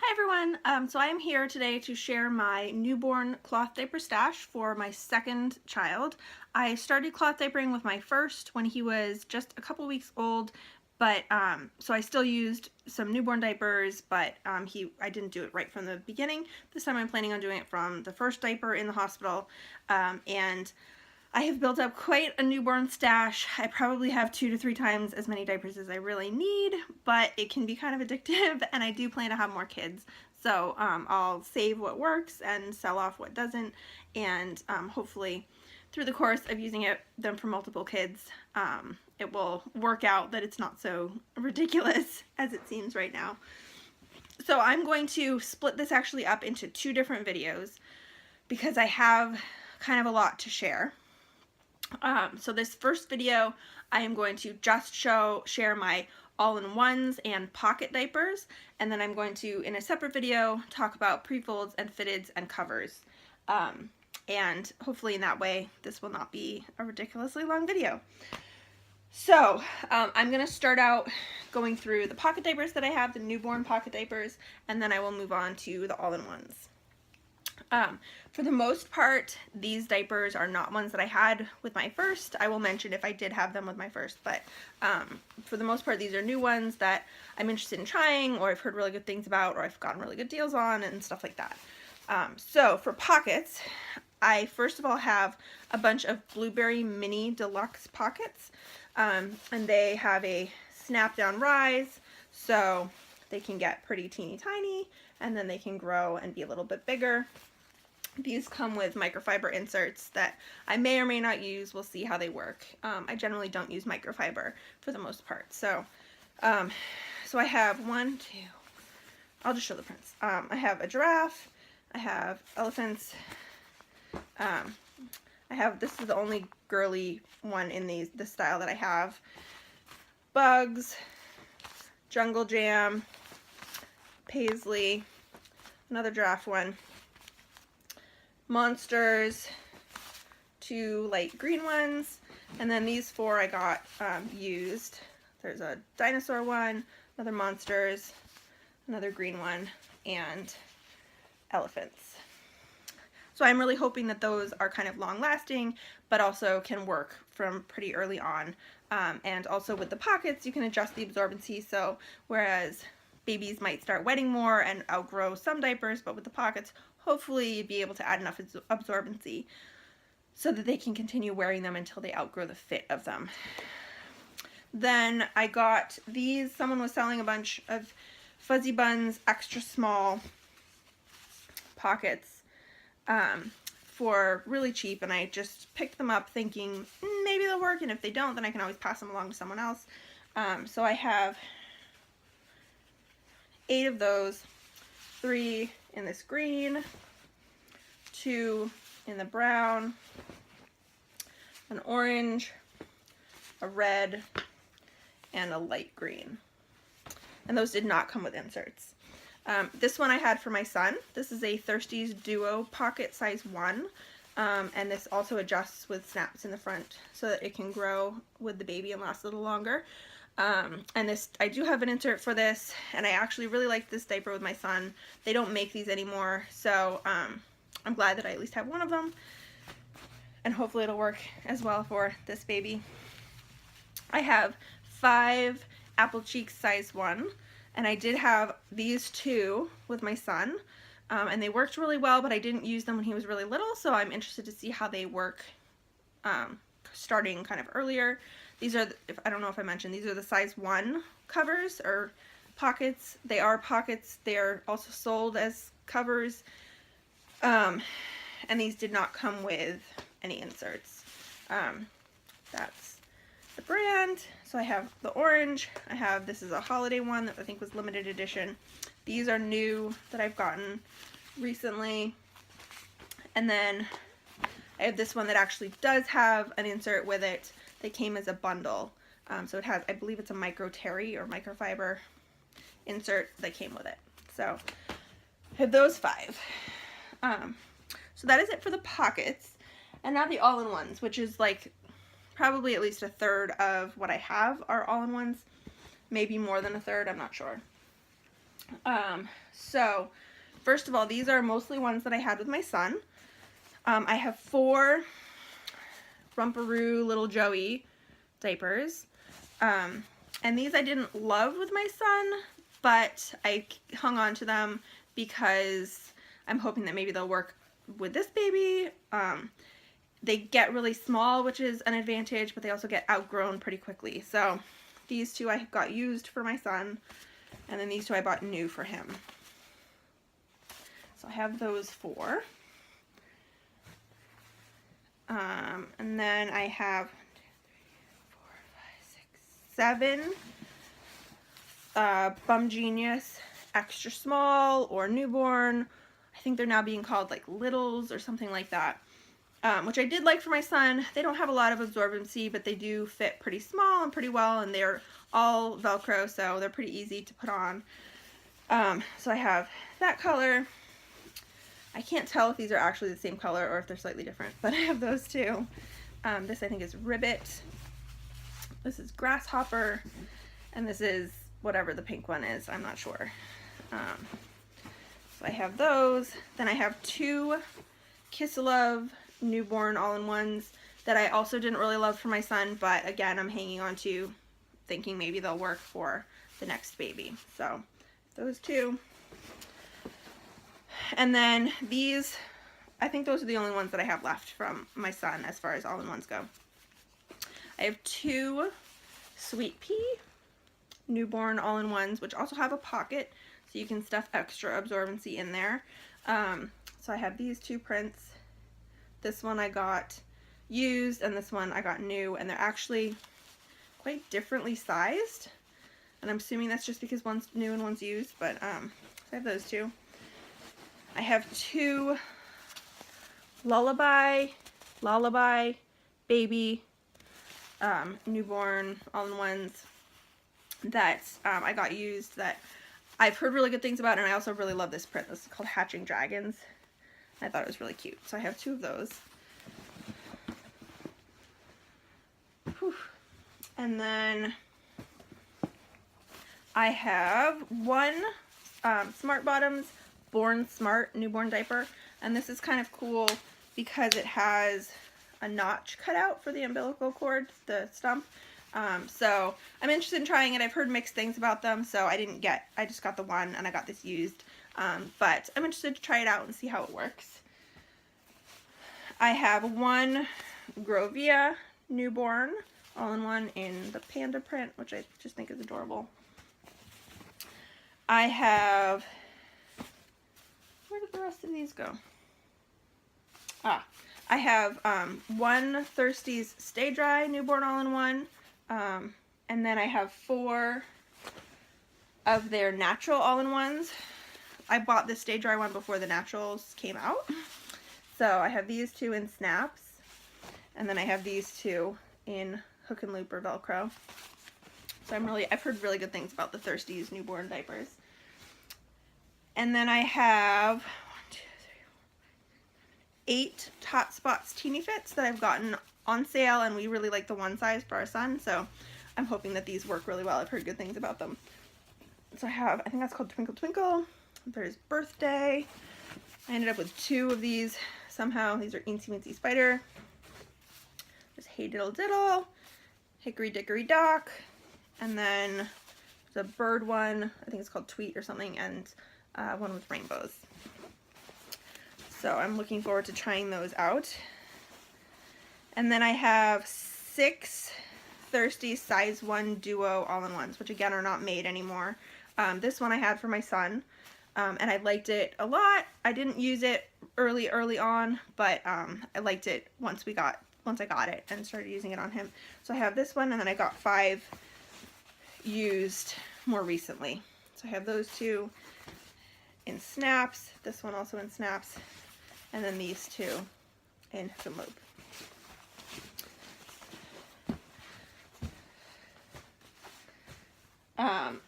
Hi everyone, so I am here today to share my newborn cloth diaper stash for my second child. I started cloth diapering with my first when he was just a couple weeks old, but so I still used some newborn diapers, but I didn't do it right from the beginning. This time I'm planning on doing it from the first diaper in the hospital, and I have built up quite a newborn stash. I probably have 2 to 3 times as many diapers as I really need, but it can be kind of addictive, and I do plan to have more kids. So I'll save what works and sell off what doesn't, and hopefully through the course of using them for multiple kids, it will work out that it's not so ridiculous as it seems right now. So I'm going to split this actually up into 2 different videos because I have kind of a lot to share. So this first video, I am going to just share my all-in-ones and pocket diapers, and then I'm going to, in a separate video, talk about pre-folds and fitteds and covers. And hopefully in that way, this will not be a ridiculously long video. So I'm going to start out going through the pocket diapers that I have, the newborn pocket diapers, and then I will move on to the all-in-ones. For the most part, these diapers are not ones that I had with my first. I will mention if I did have them with my first, but for the most part, these are new ones that I'm interested in trying, or I've heard really good things about, or I've gotten really good deals on, and stuff like that. So for pockets, I first of all have a bunch of Blueberry Mini Deluxe pockets, and they have a snap-down rise, so they can get pretty teeny tiny, and then they can grow and be a little bit bigger. These come with microfiber inserts that I may or may not use. We'll see how they work. I generally don't use microfiber for the most part. So, so I have I'll just show the prints. I have a giraffe, I have elephants, this is the only girly one in the style that I have. Bugs, Jungle Jam, Paisley, another giraffe one, Monsters, 2 light green ones, and then these 4 I got used. There's a dinosaur one, another Monsters, another green one, and elephants. So I'm really hoping that those are kind of long lasting, but also can work from pretty early on. And also with the pockets, you can adjust the absorbency, so whereas babies might start wetting more and outgrow some diapers, but with the pockets, hopefully you'd be able to add enough absorbency so that they can continue wearing them until they outgrow the fit of them. Then I got these. Someone was selling a bunch of Fuzzibunz XSmall pockets for really cheap, and I just picked them up thinking maybe they'll work, and if they don't, then I can always pass them along to someone else. So I have 8 of those, 3 in this green, 2 in the brown, an orange, a red, and a light green. And those did not come with inserts. This one I had for my son. This is a Thirsties Duo Pocket Size 1, and this also adjusts with snaps in the front so that it can grow with the baby and last a little longer. And this, I do have an insert for this, and I actually really like this diaper with my son. They don't make these anymore, so I'm glad that I at least have one of them, and hopefully it'll work as well for this baby. I have 5 Apple Cheeks size 1, and I did have these 2 with my son, and they worked really well, but I didn't use them when he was really little, so I'm interested to see how they work starting kind of earlier. These are, I don't know if I mentioned, these are the size 1 covers or pockets. They are pockets. They are also sold as covers. And these did not come with any inserts. That's the brand. So I have the orange. This is a holiday one that I think was limited edition. These are new that I've gotten recently. And then I have this one that actually does have an insert with it. They came as a bundle. So it has, I believe it's a micro terry or microfiber insert that came with it. So I have those 5. So that is it for the pockets. And now the all-in-ones, which is like probably at least a third of what I have are all-in-ones. Maybe more than a third, I'm not sure. So first of all, these are mostly ones that I had with my son. I have 4 Rumparoo Little Joey diapers. And these I didn't love with my son, but I hung on to them because I'm hoping that maybe they'll work with this baby. They get really small, which is an advantage, but they also get outgrown pretty quickly. So these 2 I got used for my son, and then these 2 I bought new for him. So I have those 4. And then I have 1, 2, 3, 4, 5, 6, 7 Bum Genius extra small or newborn. I think they're now being called like littles or something like that, which I did like for my son. They don't have a lot of absorbency, but they do fit pretty small and pretty well, and they're all Velcro, so they're pretty easy to put on. So I have that color. I can't tell if these are actually the same color or if they're slightly different, but I have those 2. This I think is Ribbit. This is Grasshopper, and this is whatever the pink one is. I'm not sure. So I have those. Then I have 2 Kissaluvs Newborn All-in-Ones that I also didn't really love for my son, but again, I'm hanging on to, thinking maybe they'll work for the next baby. So those 2. And then these, I think those are the only ones that I have left from my son as far as all-in-ones go. I have 2 Sweet Pea Newborn all-in-ones, which also have a pocket, so you can stuff extra absorbency in there. So I have these 2 prints. This one I got used, and this one I got new, and they're actually quite differently sized. And I'm assuming that's just because one's new and one's used, but so I have those 2. I have 2 LaLaBye Baby Newborn all-in-ones that I got used, that I've heard really good things about, and I also really love this print. This is called Hatching Dragons. I thought it was really cute, so I have 2 of those. Whew. And then I have 1 Smart Bottoms Born Smart newborn diaper, and this is kind of cool because it has a notch cut out for the umbilical cord, the stump. So I'm interested in trying it. I've heard mixed things about them, so I just got the one, and I got this used. But I'm interested to try it out and see how it works. I have 1 Grovia Newborn all-in-one in the panda print, which I just think is adorable. I have, where did the rest of these go? I have 1 Thirsties Stay Dry Newborn all-in-one, and then I have 4 of their natural all-in-ones. I bought the Stay Dry one before the naturals came out. So I have these 2 in snaps, and then I have these 2 in hook and loop or Velcro. So I've heard really good things about the Thirsties newborn diapers. And then I have 8 Tot Spots Teeny Fits that I've gotten on sale, and we really like the one size for our son, so I'm hoping that these work really well. I've heard good things about them. So I think that's called Twinkle Twinkle. There's Birthday. I ended up with 2 of these somehow. These are Eensy Weensy Spider. There's Hey Diddle Diddle, Hickory Dickory Dock, and then there's a bird one, I think it's called Tweet or something, and one with rainbows. So I'm looking forward to trying those out. And then I have 6 Thirsties Size 1 Duo all-in-ones, which again are not made anymore. This one I had for my son, and I liked it a lot. I didn't use it early on, but I liked it once I got it and started using it on him. So I have this one, and then I got 5 used more recently. So I have those 2 in snaps, this one also in snaps, and then these 2 in hook and loop.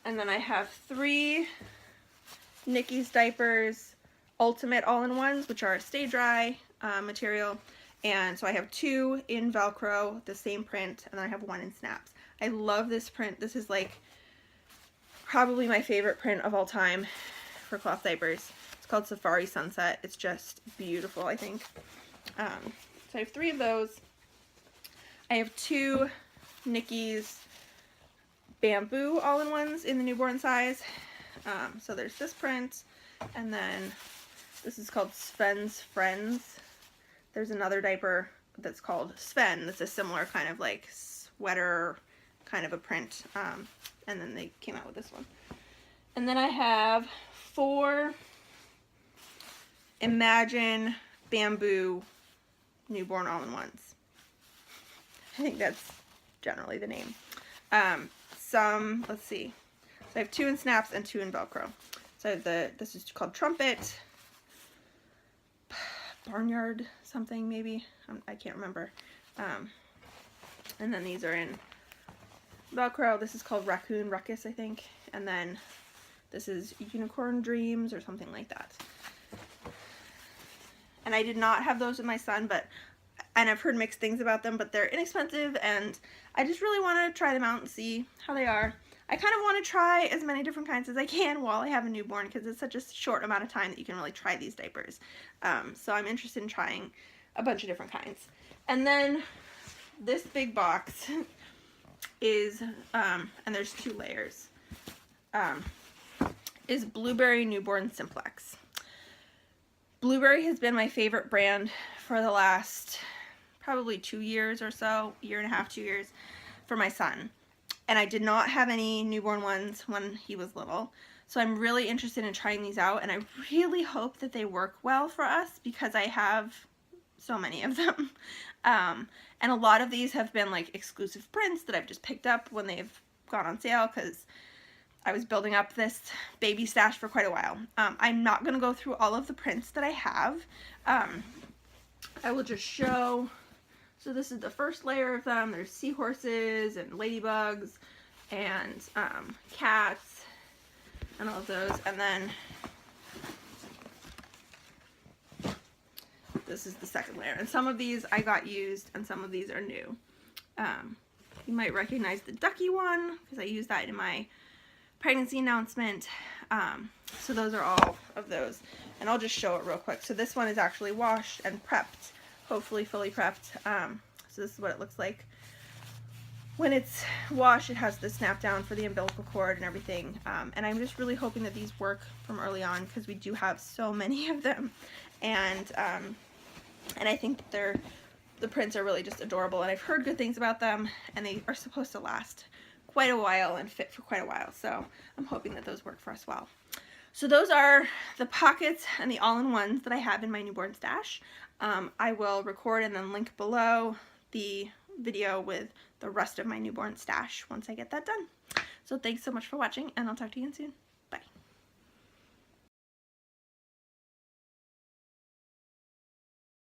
And then I have 3 Nikki's Diapers Ultimate all-in-ones, which are Stay Dry material. And so I have 2 in Velcro, the same print, and then I have 1 in snaps. I love this print. This is like probably my favorite print of all time for cloth diapers. It's called Safari Sunset. It's just beautiful, I think. So I have 3 of those. I have 2 Nikki's bamboo all-in-ones in the newborn size. So there's this print, and then this is called Sven's Friends. There's another diaper that's called Sven that's a similar kind of like sweater kind of a print, and then they came out with this one. And then I have 4 Imagine bamboo newborn all-in-ones. I think that's generally the name. Let's see. So I have 2 in snaps and 2 in Velcro. So I have this is called Trumpet, Barnyard something maybe, I can't remember. And then these are in Velcro. This is called Raccoon Ruckus, I think. And then this is Unicorn Dreams or something like that. And I did not have those with my son, and I've heard mixed things about them, but they're inexpensive, and I just really want to try them out and see how they are. I kind of want to try as many different kinds as I can while I have a newborn, because it's such a short amount of time that you can really try these diapers. So I'm interested in trying a bunch of different kinds. And then this big box is, and there's 2 layers, is Blueberry Newborn Simplex. Blueberry has been my favorite brand for the last probably 2 years or so, 1.5 to 2 years, for my son. And I did not have any newborn ones when he was little. So I'm really interested in trying these out, and I really hope that they work well for us because I have so many of them. And a lot of these have been like exclusive prints that I've just picked up when they've gone on sale because I was building up this baby stash for quite a while. I'm not going to go through all of the prints that I have. I will just show. So this is the first layer of them. There's seahorses and ladybugs and cats and all of those. And then this is the second layer. And some of these I got used and some of these are new. You might recognize the ducky one because I used that in my pregnancy announcement. So those are all of those. And I'll just show it real quick. So this one is actually washed and prepped. Hopefully fully prepped. So this is what it looks like. When it's washed, it has the snap down for the umbilical cord and everything. And I'm just really hoping that these work from early on because we do have so many of them. And I think the prints are really just adorable. And I've heard good things about them, and they are supposed to last quite a while and fit for quite a while. So I'm hoping that those work for us well. So those are the pockets and the all-in-ones that I have in my newborn stash. I will record and then link below the video with the rest of my newborn stash once I get that done. So thanks so much for watching, and I'll talk to you again soon.